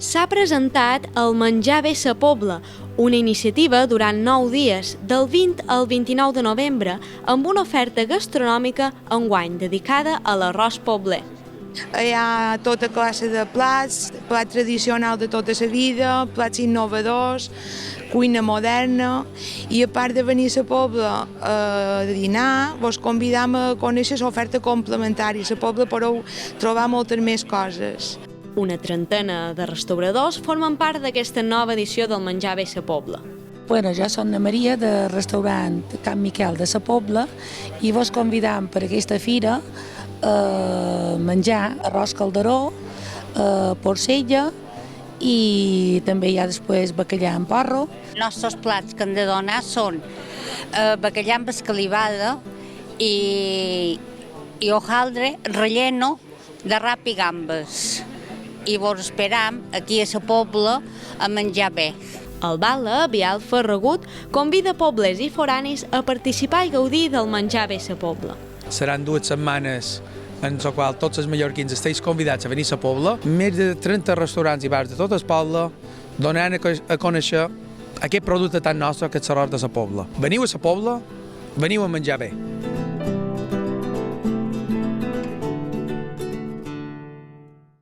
S'ha presentat el Menjar bé sa Pobla, una iniciativa durant 9 dies, del 20 al 29 de novembre, amb una oferta gastronòmica enguany dedicada a l'arròs pobler. Hi ha tota classe de plats, plat tradicional de tota la vida, plats innovadors, cuina moderna, i a part de venir a la Pobla a dinar, vos convidam a conèixer l'oferta complementària. A la Pobla podeu trobar moltes més coses. Una trentena de restauradors formen part d'aquesta nova edició del Menjar bé sa Pobla. Bueno, jo soc Ana Maria, de restaurant Can Miquel de sa Pobla, i vos convidam per aquesta fira a menjar arròs calderó, porcella, i també hi ha després bacallà amb porro. Els nostres plats que hem de donar són bacallà amb escalivada i hojaldre relleno de rap i gambes. I vos esperam aquí a la Pobla a menjar bé. El Bala, Vial Ferragut, convida poblers i foranis a participar i gaudir del Menjar bé sa Pobla. Seran 2 setmanes en la qual tots els mallorquins esteu convidats a venir a la Pobla. Més de 30 restaurants i bars de tot el poble donaran a conèixer aquest producte tan nostre que és l'arròs de la Pobla. Veniu a la Pobla, veniu a menjar bé.